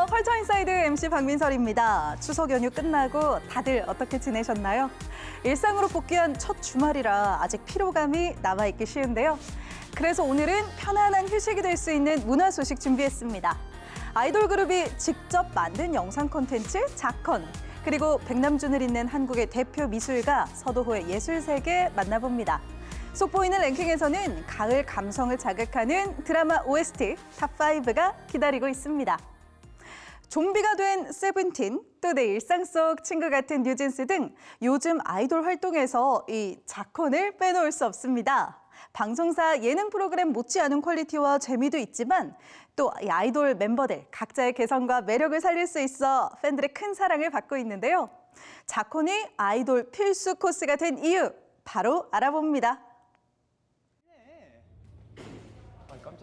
안녕하세요. 컬처 인사이드 MC 박민설입니다. 추석 연휴 끝나고 다들 어떻게 지내셨나요? 일상으로 복귀한 첫 주말이라 아직 피로감이 남아있기 쉬운데요. 그래서 오늘은 편안한 휴식이 될 수 있는 문화 소식 준비했습니다. 아이돌 그룹이 직접 만든 영상 콘텐츠 자컨, 그리고 백남준을 잇는 한국의 대표 미술가 서도호의 예술세계 만나봅니다. 속보이는 랭킹에서는 가을 감성을 자극하는 드라마 OST 탑5가 기다리고 있습니다. 좀비가 된 세븐틴, 또 내 일상 속 친구 같은 뉴진스 등 요즘 아이돌 활동에서 이 자컨을 빼놓을 수 없습니다. 방송사 예능 프로그램 못지않은 퀄리티와 재미도 있지만 또 이 아이돌 멤버들 각자의 개성과 매력을 살릴 수 있어 팬들의 큰 사랑을 받고 있는데요. 자콘이 아이돌 필수 코스가 된 이유 바로 알아봅니다.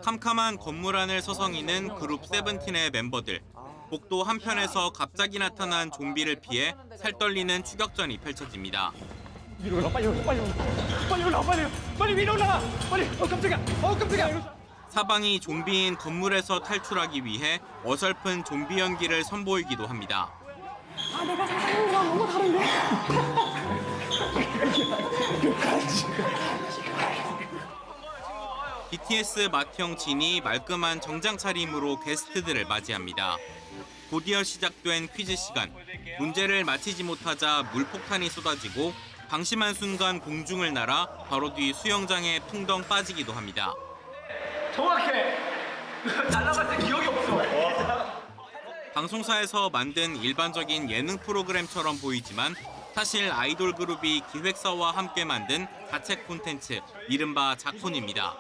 캄캄한 건물 안을 서성이는 그룹 세븐틴의 멤버들. 복도 한편에서 갑자기 나타난 좀비를 피해 살떨리는 추격전이 펼쳐집니다. 위로 올라, 빨리 올라, 빨리 올라, 빨리 올라, 빨리 위로 올라가, 빨리. 깜짝이야. 사방이 좀비인 건물에서 탈출하기 위해 어설픈 좀비 연기를 선보이기도 합니다. 아, 내가 상상한 거랑 너무 다른데? BTS 맏형 진이 말끔한 정장 차림으로 게스트들을 맞이합니다. 곧이어 시작된 퀴즈 시간. 문제를 맞히지 못하자 물폭탄이 쏟아지고 방심한 순간 공중을 날아 바로 뒤 수영장에 풍덩 빠지기도 합니다. 정확해. 날아갈 때 기억이 없어. 방송사에서 만든 일반적인 예능 프로그램처럼 보이지만 사실 아이돌 그룹이 기획사와 함께 만든 자체 콘텐츠, 이른바 자콘입니다.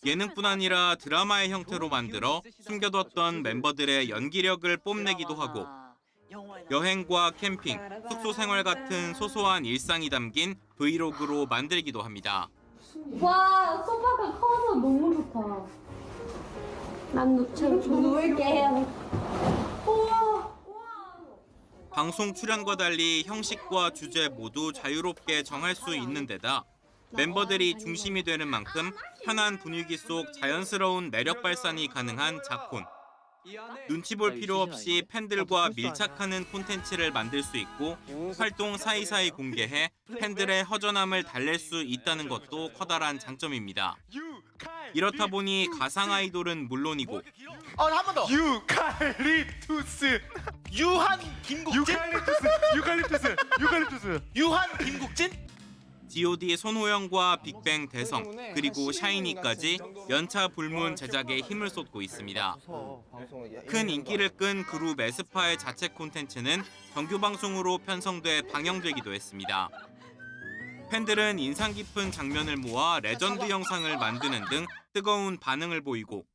예능뿐 아니라 드라마의 형태로 만들어 숨겨뒀던 멤버들의 연기력을 뽐내기도 하고 여행과 캠핑, 숙소 생활 같은 소소한 일상이 담긴 브이로그로 만들기도 합니다. 와, 소파가 커서 너무 좋다. 난 누울게요. 우와. 방송 출연과 달리 형식과 주제 모두 자유롭게 정할 수 있는 데다 멤버들이 중심이 되는 만큼 편한 분위기 속 자연스러운 매력 발산이 가능한 자콘. 눈치 볼 필요 없이 팬들과 밀착하는 콘텐츠를 만들 수 있고 활동 사이사이 공개해 팬들의 허전함을 달랠 수 있다는 것도 커다란 장점입니다. 이렇다 보니 가상 아이돌은 물론이고 한 번 더. 유칼립투스. 유한 김국진. 유칼립투스. 유한 김국진. G.O.D 손호영과 빅뱅 대성 그리고 샤이니까지 연차 불문 제작에 힘을 쏟고 있습니다. 큰 인기를 끈 그룹 에스파의 자체 콘텐츠는 정규 방송으로 편성돼 방영되기도 했습니다. 팬들은 인상 깊은 장면을 모아 레전드 영상을 만드는 등 뜨거운 반응을 보이고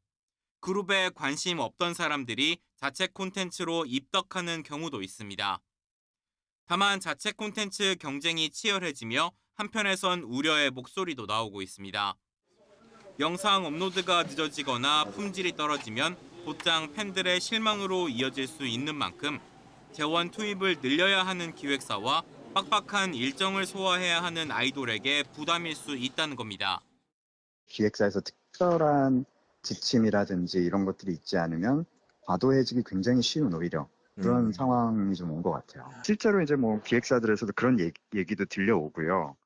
그룹에 관심 없던 사람들이 자체 콘텐츠로 입덕하는 경우도 있습니다. 다만 자체 콘텐츠 경쟁이 치열해지며 한편에선 우려의 목소리도 나오고 있습니다. 영상 업로드가 늦어지거나 품질이 떨어지면 곧장 팬들의 실망으로 이어질 수 있는 만큼 재원 투입을 늘려야 하는 기획사와 빡빡한 일정을 소화해야 하는 아이돌에게 부담일 수 있다는 겁니다. 기획사에서 특별한 지침이라든지 이런 것들이 있지 않으면 과도해지기 굉장히 쉬운 오히려 그런 상황이 좀 온 것 같아요. 실제로 이제 뭐 기획사들에서도 그런 얘기도 들려오고요.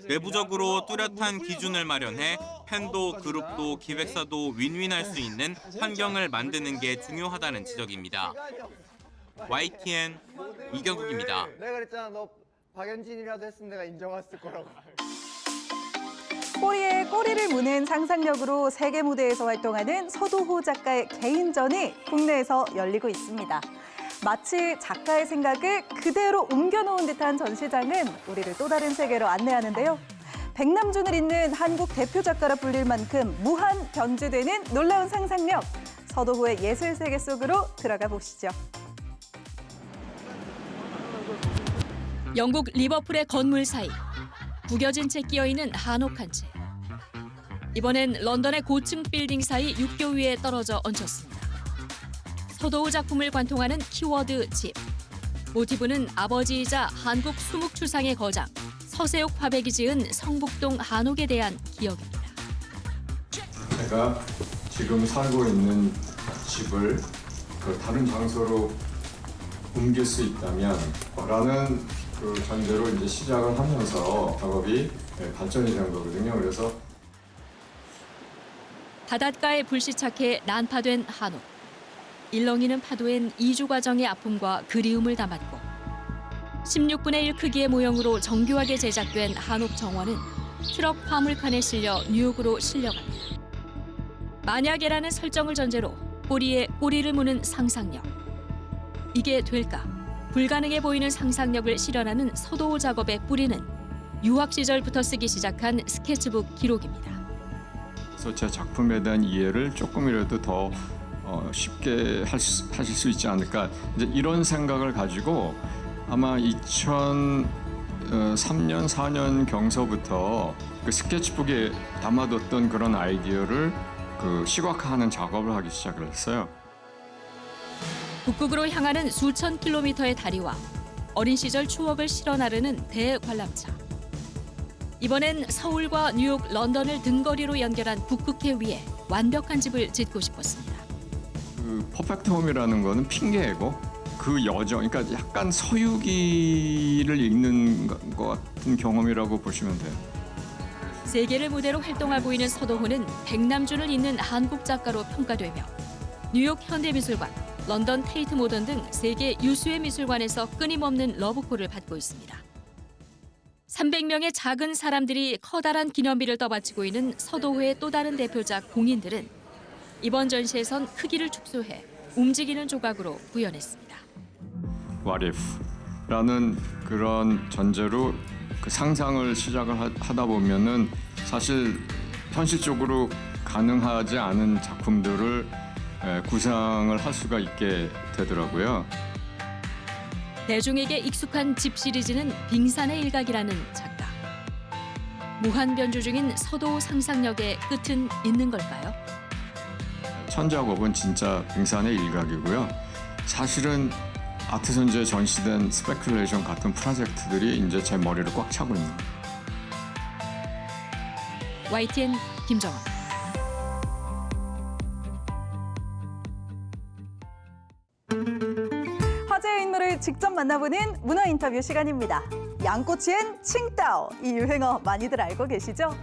내부적으로 뚜렷한 기준을 마련해 팬도 그룹도 기획사도 윈윈할 수 있는 환경을 만드는 게 중요하다는 지적입니다. YTN 이경국입니다. 내가 그랬잖아, 너 박연진이라도 했으면 내가 인정했을 거라고. 꼬리에 꼬리를 무는 상상력으로 세계 무대에서 활동하는 서도호 작가의 개인전이 국내에서 열리고 있습니다. 마치 작가의 생각을 그대로 옮겨놓은 듯한 전시장은 우리를 또 다른 세계로 안내하는데요. 백남준을 잇는 한국 대표 작가라 불릴 만큼 무한 변주되는 놀라운 상상력. 서도호의 예술 세계 속으로 들어가 보시죠. 영국 리버풀의 건물 사이 구겨진 채 끼어있는 한옥한 채. 이번엔 런던의 고층 빌딩 사이 육교 위에 떨어져 얹혔습니다. 서도호 작품을 관통하는 키워드 집. 모티브는 아버지이자 한국 수묵출상의 거장 서세옥 화백이 지은 성북동 한옥에 대한 기억입니다. 제가 지금 살고 있는 집을 그 다른 장소로 옮길 수 있다면 라는 그 전제로 이제 시작을 하면서 작업이 발전이 된 거거든요. 그래서 바닷가에 불시착해 난파된 한옥. 일렁이는 파도엔 이주 과정의 아픔과 그리움을 담았고 16분의 1 크기의 모형으로 정교하게 제작된 한옥 정원은 트럭 화물칸에 실려 뉴욕으로 실려갑니다. 만약에라는 설정을 전제로 꼬리에 꼬리를 무는 상상력. 이게 될까? 불가능해 보이는 상상력을 실현하는 서도호 작업의 뿌리는 유학 시절부터 쓰기 시작한 스케치북 기록입니다. 그래서 제 작품에 대한 이해를 조금이라도 더 쉽게 하실 수 있지 않을까 이제 이런 생각을 가지고 아마 2003년 4년 경서부터 그 스케치북에 담아뒀던 그런 아이디어를 그 시각화하는 작업을 하기 시작을 했어요. 북극으로 향하는 수천 킬로미터의 다리와 어린 시절 추억을 실어 나르는 대관람차. 이번엔 서울과 뉴욕, 런던을 등거리로 연결한 북극해 위에 완벽한 집을 짓고 싶었습니다. 그 퍼펙트 홈이라는 거는 핑계이고 그 여정, 그러니까 약간 서유기를 읽는 것 같은 경험이라고 보시면 돼요. 세계를 무대로 활동하고 있는 서도호는 백남준을 잇는 한국 작가로 평가되며 뉴욕 현대미술관, 런던 테이트 모던 등 세계 유수의 미술관에서 끊임없는 러브콜을 받고 있습니다. 300명의 작은 사람들이 커다란 기념비를 떠받치고 있는 서도호의 또 다른 대표작 공인들은 이번 전시에선 크기를 축소해 움직이는 조각으로 구현했습니다. What if라는 그런 전제로 그 상상을 시작을 하다 보면은 사실 현실적으로 가능하지 않은 작품들을 구상을 할 수가 있게 되더라고요. 대중에게 익숙한 집 시리즈는 빙산의 일각이라는 작가. 무한 변주 중인 서도호 상상력의 끝은 있는 걸까요? 천작업은 진짜 빙산의 일각이고요. 사실은 아트 전제에 전시된 스페큘레이션 같은 프로젝트들이 이제 제 머리를 꽉 차고 있는 거예요. YTN 김정원. 화제의 인물을 직접 만나보는 문화 인터뷰 시간입니다. 양꼬치엔 칭따오, 이 유행어 많이들 알고 계시죠?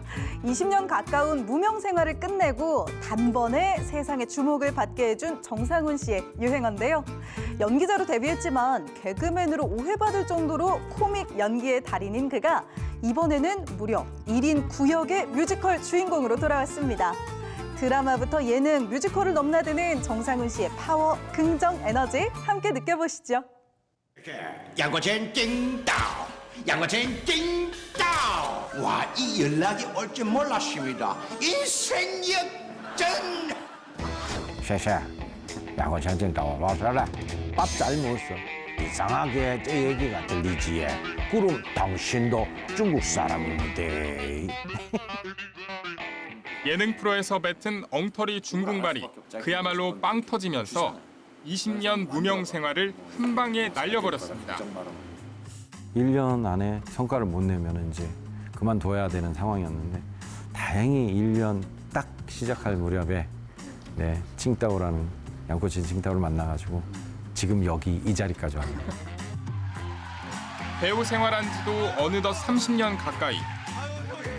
20년 가까운 무명 생활을 끝내고 단번에 세상의 주목을 받게 해준 정상훈 씨의 유행어인데요. 연기자로 데뷔했지만 개그맨으로 오해받을 정도로 코믹 연기의 달인인 그가 이번에는 무려 1인 9역의 뮤지컬 주인공으로 돌아왔습니다. 드라마부터 예능, 뮤지컬을 넘나드는 정상훈 씨의 파워, 긍정 에너지 함께 느껴보시죠. 양꼬치엔 띵따오, 양꼬치엔 띵따오. 와, 이 연락이 올 줄 몰랐습니다. 인생 역전. 谢谢양꼬치엔 띵따오 와서라 밥 잘 먹었어. 이상하게 저 얘기가 들리지에. 그럼 당신도 중국 사람인데. 예능 프로에서 뱉은 엉터리 중국말이 그야말로 빵 터지면서 20년 무명 생활을 한 방에 날려버렸습니다. 1년 안에 성과를 못 내면 이제 그만둬야 되는 상황이었는데 다행히 1년 딱 시작할 무렵에 칭따오라는 양꼬치 칭따오를 만나가지고 지금 여기 이 자리까지 왔네요. 배우 생활한 지도 어느덧 30년 가까이.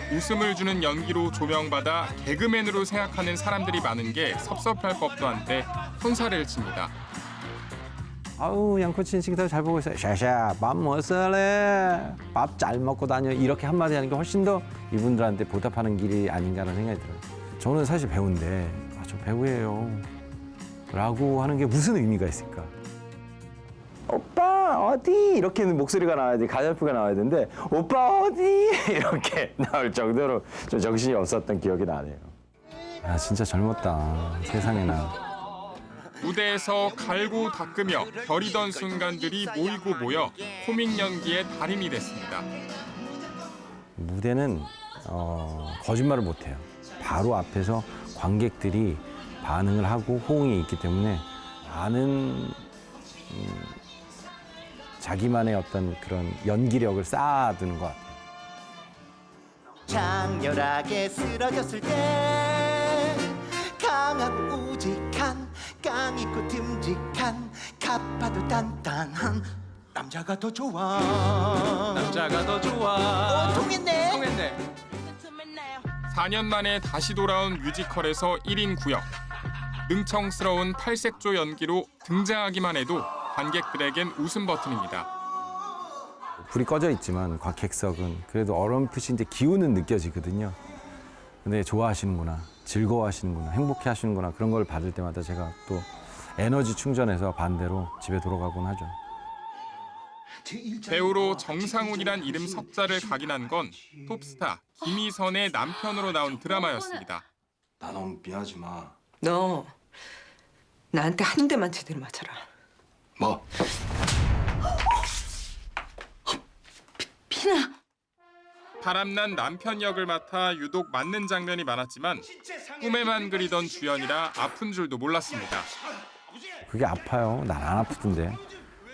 웃음을 주는 연기로 조명받아 개그맨으로 생각하는 사람들이 많은 게 섭섭할 법도 한데 손살을 칩니다. 아우 양꼬치 칭따오 잘 보고 있어요. 샤샤 밥 먹었어래. 밥 잘 먹고 다녀. 이렇게 한마디 하는 게 훨씬 더 이분들한테 보답하는 길이 아닌가라는 생각이 들어요. 저는 사실 배우인데 저 배우예요 라고 하는 게 무슨 의미가 있을까? 오빠 어디 이렇게 목소리가 나와야 돼, 가냘프가 나와야 되는데 오빠 어디 이렇게 나올 정도로 좀 정신이 없었던 기억이 나네요. 아 진짜 젊었다 세상에나. 무대에서 갈고 닦으며 별이던 순간들이 모이고 모여 코믹 연기의 달인이 됐습니다. 무대는 거짓말을 못해요. 바로 앞에서 관객들이 반응을 하고 호응이 있기 때문에 많은 자기만의 어떤 그런 연기력을 쌓아두는 것 같아요. 장렬하게 쓰러졌을 때 강하고 우직한 깡 있고 듬직한 가파도 단단한 남자가 더 좋아. 남자가 더 좋아. 통했네. 통했네. 4년 만에 다시 돌아온 뮤지컬에서 1인 구역. 능청스러운 팔색조 연기로 등장하기만 해도 관객들에겐 웃음 버튼입니다. 불이 꺼져 있지만 객석은 그래도 어렴풋이 이제 기운은 느껴지거든요. 근데 좋아하시는구나, 즐거워하시는구나, 행복해하시는구나 그런 걸 받을 때마다 제가 또 에너지 충전해서 반대로 집에 돌아가곤 하죠. 배우로 정상훈이란 이름 석자를 각인한 건 톱스타 김희선의 남편으로 나온 드라마였습니다. 나 너무 미안하지 마. 너 나한테 한 대만 제대로 맞춰라. 뭐? 피나. 바람난 남편 역을 맡아 유독 맞는 장면이 많았지만 꿈에만 그리던 주연이라 아픈 줄도 몰랐습니다. 그게 아파요. 난 안 아프던데.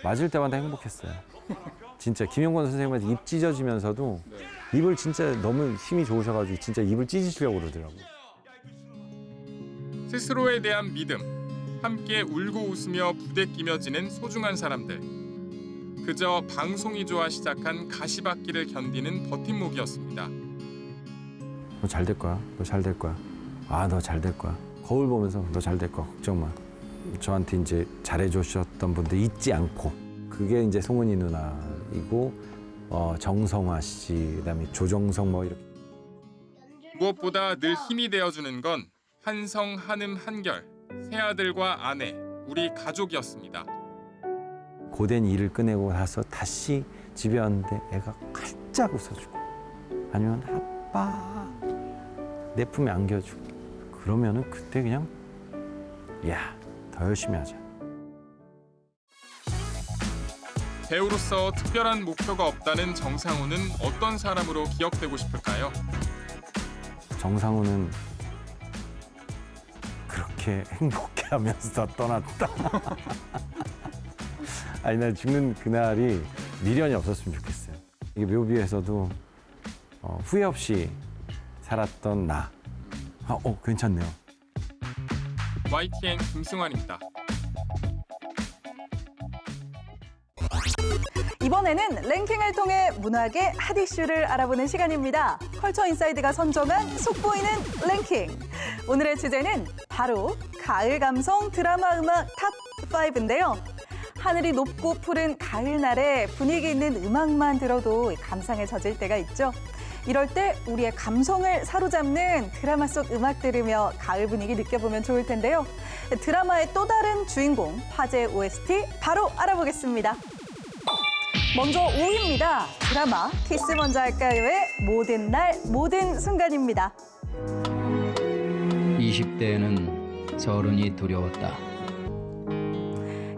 맞을 때마다 행복했어요. 진짜 김영권 선생님한테 입 찢어지면서도 입을 진짜 너무 힘이 좋으셔가지고 진짜 입을 찢으시려고 그러더라고요. 스스로에 대한 믿음, 함께 울고 웃으며 부대끼며 지낸 소중한 사람들. 그저 방송이 좋아 시작한 가시밭길을 견디는 버팀목이었습니다. 너 잘 될 거야. 너 잘 될 거야. 아, 너 잘 될 거야. 거울 보면서 너 잘 될 거야. 걱정 마. 저한테 이제 잘해주셨던 분들 잊지 않고 그게 이제 송은이 누나이고 정성화 씨, 그다음에 조정성 뭐 이렇게. 무엇보다 늘 힘이 되어주는 건 한성, 한음, 한결, 세 아들과 아내, 우리 가족이었습니다. 고된 일을 끝내고 나서 다시 집에 왔는데 애가 활짝 웃어주고 아니면 아빠 내 품에 안겨주고 그러면은 그때 그냥 야, 더 열심히 하자. 배우로서 특별한 목표가 없다는 정상훈은 어떤 사람으로 기억되고 싶을까요? 정상훈은 그렇게 행복해하면서 떠났다. 아니, 난 죽는 그날이 미련이 없었으면 좋겠어요. 이게 묘비에서도 후회 없이 살았던 나. 괜찮네요. YTN 김승환입니다. 이번에는 랭킹을 통해 문학의 핫 이슈를 알아보는 시간입니다. 컬처 인사이드가 선정한 속보이는 랭킹. 오늘의 주제는 바로 가을 감성 드라마 음악 탑5인데요. 하늘이 높고 푸른 가을날에 분위기 있는 음악만 들어도 감상에 젖을 때가 있죠. 이럴 때 우리의 감성을 사로잡는 드라마 속 음악 들으며 가을 분위기 느껴보면 좋을 텐데요. 드라마의 또 다른 주인공, 화제의 OST 바로 알아보겠습니다. 먼저 5위입니다. 드라마 키스 먼저 할까요의 모든 날 모든 순간입니다. 20대에는 서른이 두려웠다.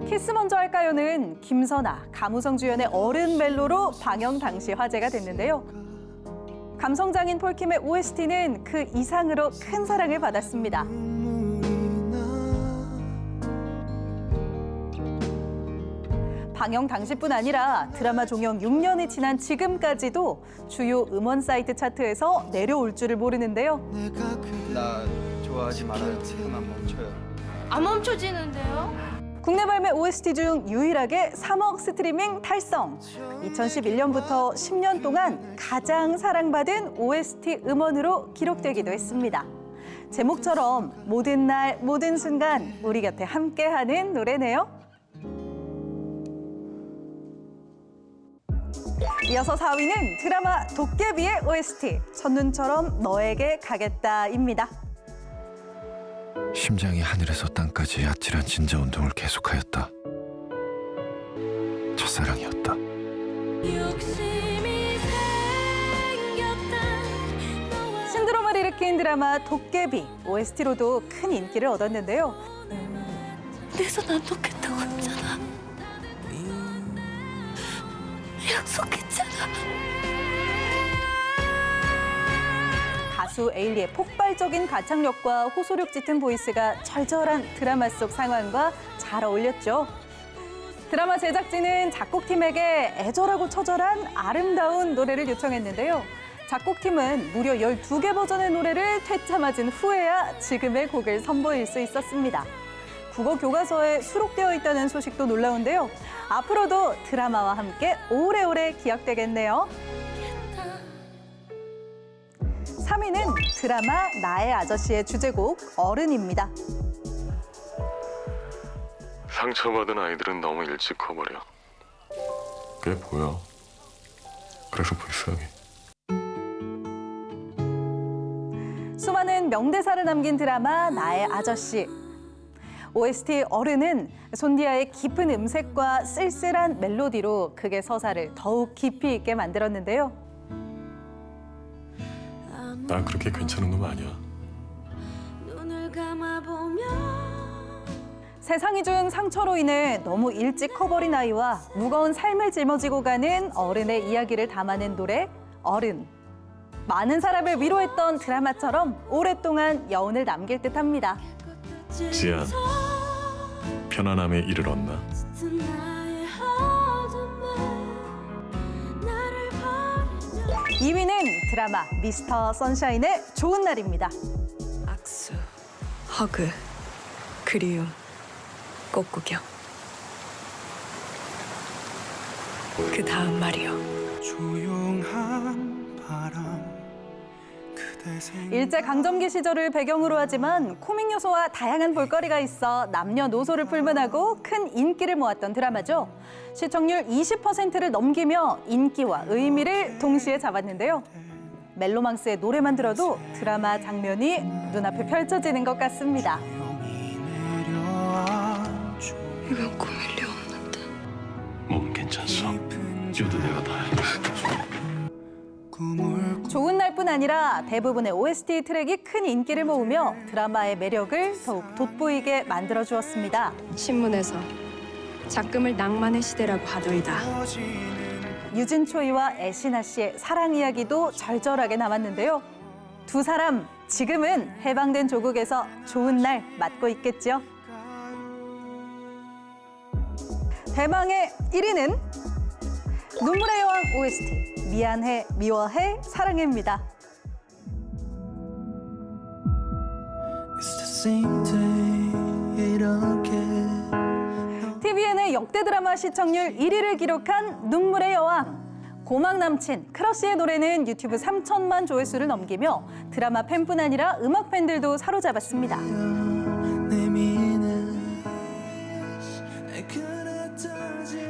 키스 먼저 할까요는 김선아, 감우성 주연의 어른 멜로로 방영 당시 화제가 됐는데요. 감성장인 폴킴의 OST는 그 이상으로 큰 사랑을 받았습니다. 방영 당시뿐 아니라 드라마 종영 6년이 지난 지금까지도 주요 음원 사이트 차트에서 내려올 줄을 모르는데요. 나 좋아하지 말아요. 그만 멈춰요. 안 멈춰지는데요? 국내 발매 OST 중 유일하게 3억 스트리밍 달성. 2011년부터 10년 동안 가장 사랑받은 OST 음원으로 기록되기도 했습니다. 제목처럼 모든 날, 모든 순간 우리 곁에 함께하는 노래네요. 이어서 4위는 드라마 도깨비의 OST, 첫눈처럼 너에게 가겠다입니다. 심장이 하늘에서 땅까지 아찔한 진자 운동을 계속하였다. 첫사랑이었다. 신드롬을 일으킨 드라마 도깨비, OST로도 큰 인기를 얻었는데요. 그래서 난 놓겠다고 했잖아. 약속했잖아. 가수 에일리의 폭발적인 가창력과 호소력 짙은 보이스가 절절한 드라마 속 상황과 잘 어울렸죠. 드라마 제작진은 작곡팀에게 애절하고 처절한 아름다운 노래를 요청했는데요. 작곡팀은 무려 12개 버전의 노래를 퇴짜 맞은 후에야 지금의 곡을 선보일 수 있었습니다. 국어 교과서에 수록되어 있다는 소식도 놀라운데요. 앞으로도 드라마와 함께 오래오래 기억되겠네요. 3위는 드라마 나의 아저씨의 주제곡 어른입니다. 상처받은 아이들은 너무 일찍 커버려. 그게 보여. 그래서 불쌍해. 수많은 명대사를 남긴 드라마 나의 아저씨. OST 어른은 손디아의 깊은 음색과 쓸쓸한 멜로디로 극의 서사를 더욱 깊이 있게 만들었는데요. 난 그렇게 괜찮은 놈 아니야. 눈을 감아보면 세상이 준 상처로 인해 너무 일찍 커버린 아이와 무거운 삶을 짊어지고 가는 어른의 이야기를 담아낸 노래 어른. 많은 사람을 위로했던 드라마처럼 오랫동안 여운을 남길 듯합니다. 지안, 편안함에 이르렀나? 나의 어둠에 나를 버리려 2위는 드라마 미스터 선샤인의 좋은 날입니다. 악수, 허그, 그리움, 꽃구경. 그 다음 말이요. 조용한 바람 그대 일제강점기 시절을 배경으로 하지만 코믹 요소와 다양한 볼거리가 있어 남녀노소를 불문하고 큰 인기를 모았던 드라마죠. 시청률 20%를 넘기며 인기와 의미를 동시에 잡았는데요. 멜로망스의 노래만 들어도 드라마 장면이 눈앞에 펼쳐지는 것 같습니다. 이건 꿈일 리 없는데. 몸 괜찮소? 이것도 내가 다 해. 좋은 날뿐 아니라 대부분의 OST 트랙이 큰 인기를 모으며 드라마의 매력을 더욱 돋보이게 만들어주었습니다. 신문에서 작금을 낭만의 시대라고 하더이다. 유진초이와 애신아 씨의 사랑 이야기도 절절하게 남았는데요. 두 사람 지금은 해방된 조국에서 좋은 날 맞고 있겠죠. 대망의 1위는 눈물의 여왕 OST 미안해 미워해 사랑해입니다. TVN의 역대 드라마 시청률 1위를 기록한 눈물의 여왕. 고막 남친 크러쉬의 노래는 유튜브 3천만 조회수를 넘기며 드라마 팬뿐 아니라 음악 팬들도 사로잡았습니다.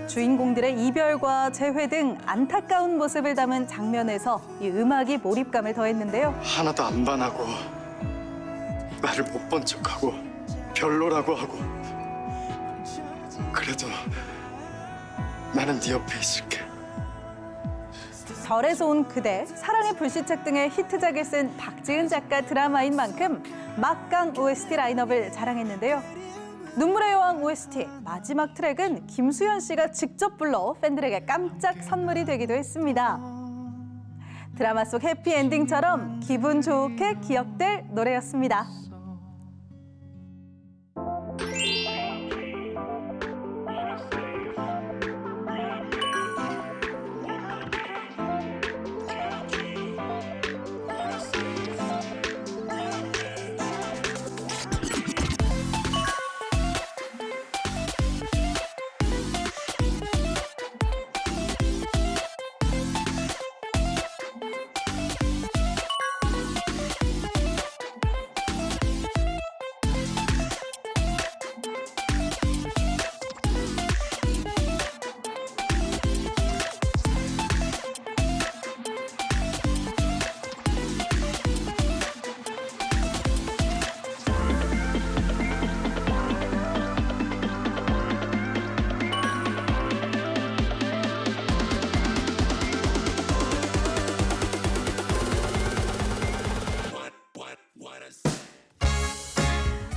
주인공들의 이별과 재회 등 안타까운 모습을 담은 장면에서 이 음악이 몰입감을 더했는데요. 하나도 안 반하고 나를 못 본 척하고 별로라고 하고 그래도 나는 네 옆에 있을게. 별에서 온 그대, 사랑의 불시착 등의 히트작을 쓴 박지은 작가 드라마인 만큼 막강 OST 라인업을 자랑했는데요. 눈물의 여왕 OST 마지막 트랙은 김수현 씨가 직접 불러 팬들에게 깜짝 선물이 되기도 했습니다. 드라마 속 해피엔딩처럼 기분 좋게 기억될 노래였습니다.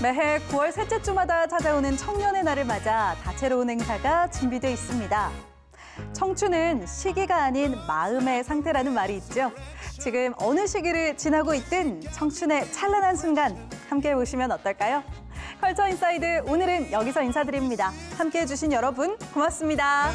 매해 9월 셋째 주마다 찾아오는 청년의 날을 맞아 다채로운 행사가 준비돼 있습니다. 청춘은 시기가 아닌 마음의 상태라는 말이 있죠. 지금 어느 시기를 지나고 있든 청춘의 찬란한 순간 함께 보시면 어떨까요? 컬처 인사이드 오늘은 여기서 인사드립니다. 함께해 주신 여러분 고맙습니다.